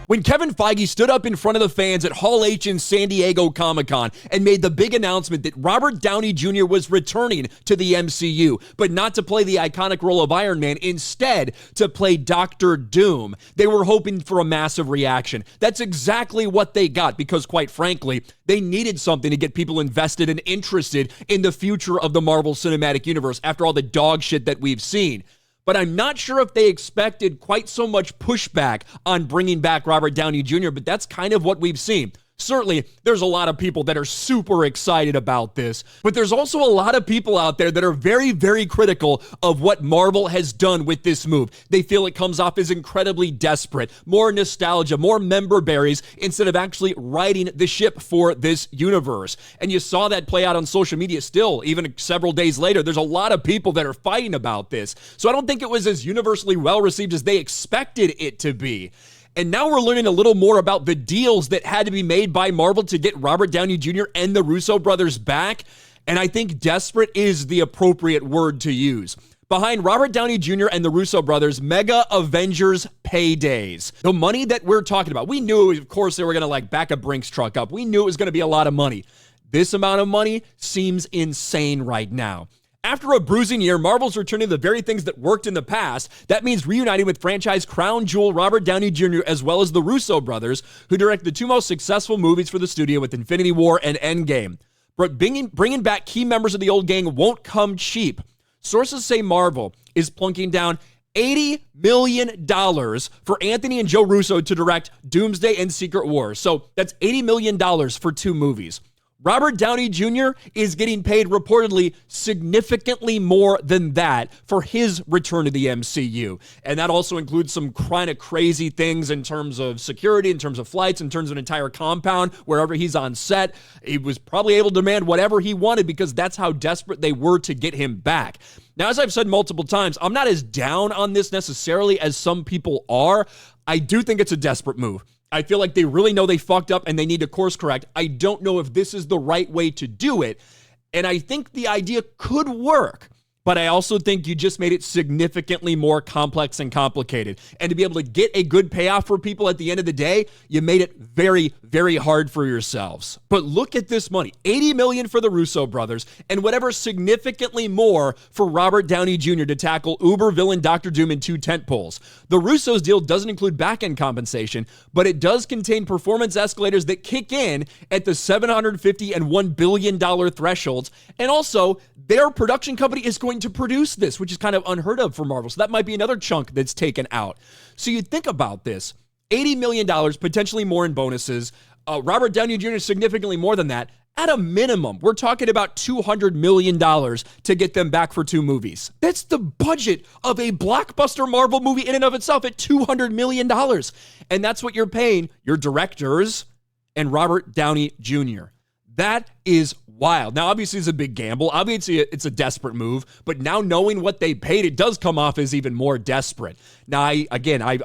When Kevin Feige stood up in front of the fans at Hall H in San Diego Comic-Con and made the big announcement that Robert Downey Jr. was returning to the MCU, but not to play the iconic role of Iron Man, instead to play Doctor Doom, they were hoping for a massive reaction. That's exactly what they got because, quite frankly, they needed something to get people invested and interested in the future of the Marvel Cinematic Universe after all the dog shit that we've seen. But I'm not sure if they expected quite so much pushback on bringing back Robert Downey Jr., but that's kind of what we've seen. Certainly, there's a lot of people that are super excited about this, but there's also a lot of people out there that are very, very critical of what Marvel has done with this move. They feel it comes off as incredibly desperate, more nostalgia, more member berries, instead of actually righting the ship for this universe. And you saw that play out on social media still, even several days later. There's a lot of people that are fighting about this. So I don't think it was as universally well received as they expected it to be. And now we're learning a little more about the deals that had to be made by Marvel to get Robert Downey Jr. and the Russo brothers back. And I think desperate is the appropriate word to use. Behind Robert Downey Jr. and the Russo brothers, Mega Avengers Paydays. The money that we're talking about, we knew, of course, they were going to back a Brinks truck up. We knew it was going to be a lot of money. This amount of money seems insane right now. After a bruising year, Marvel's returning to the very things that worked in the past. That means reuniting with franchise crown jewel Robert Downey Jr. as well as the Russo brothers, who directed the two most successful movies for the studio with Infinity War and Endgame. But bringing back key members of the old gang won't come cheap. Sources say Marvel is plunking down $80 million for Anthony and Joe Russo to direct Doomsday and Secret Wars. So that's $80 million for two movies. Robert Downey Jr. is getting paid reportedly significantly more than that for his return to the MCU. And that also includes some kind of crazy things in terms of security, in terms of flights, in terms of an entire compound, wherever he's on set. He was probably able to demand whatever he wanted because that's how desperate they were to get him back. Now, as I've said multiple times, I'm not as down on this necessarily as some people are. I do think it's a desperate move. I feel like they really know they fucked up and they need to course correct. I don't know if this is the right way to do it. And I think the idea could work, but I also think you just made it significantly more complex and complicated. And to be able to get a good payoff for people at the end of the day, you made it very, very hard for yourselves. But look at this money, $80 million for the Russo brothers and whatever significantly more for Robert Downey Jr. to tackle uber villain Doctor Doom in two tentpoles. The Russos deal doesn't include back-end compensation, but it does contain performance escalators that kick in at the $750 and $1 billion thresholds. And also, their production company is going to produce this, which is kind of unheard of for Marvel. So that might be another chunk that's taken out. So you think about this, $80 million, potentially more in bonuses. Robert Downey Jr. significantly more than that. At a minimum, we're talking about $200 million to get them back for two movies. That's the budget of a blockbuster Marvel movie in and of itself at $200 million. And that's what you're paying your directors and Robert Downey Jr. That is wild. Now, obviously, it's a big gamble. Obviously, it's a desperate move. But now knowing what they paid, it does come off as even more desperate. Now, I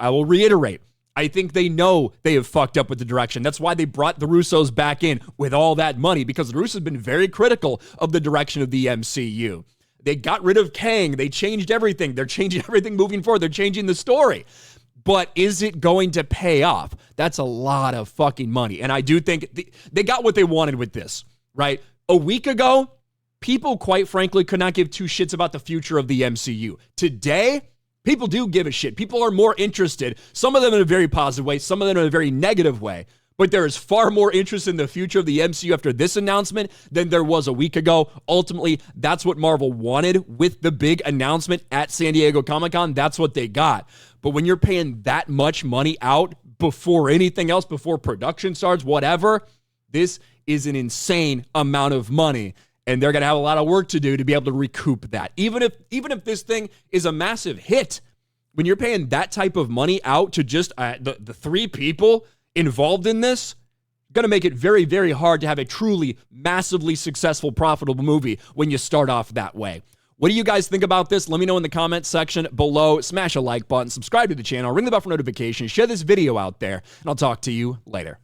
will reiterate. I think they know they have fucked up with the direction. That's why they brought the Russos back in with all that money, because the Russos have been very critical of the direction of the MCU. They got rid of Kang. They changed everything. They're changing everything moving forward. They're changing the story. But is it going to pay off? That's a lot of fucking money. And I do think they got what they wanted with this, right? A week ago, people, quite frankly, could not give two shits about the future of the MCU. Today, people do give a shit. People are more interested, some of them in a very positive way, some of them in a very negative way. But there is far more interest in the future of the MCU after this announcement than there was a week ago. Ultimately, that's what Marvel wanted with the big announcement at San Diego Comic-Con. That's what they got. But when you're paying that much money out before anything else, before production starts, whatever, this is an insane amount of money. And they're going to have a lot of work to do to be able to recoup that. Even if this thing is a massive hit, when you're paying that type of money out to just the three people involved in this, going to make it very, very hard to have a truly massively successful, profitable movie when you start off that way. What do you guys think about this? Let me know in the comments section below. Smash a like button, subscribe to the channel, ring the bell for notifications, share this video out there, and I'll talk to you later.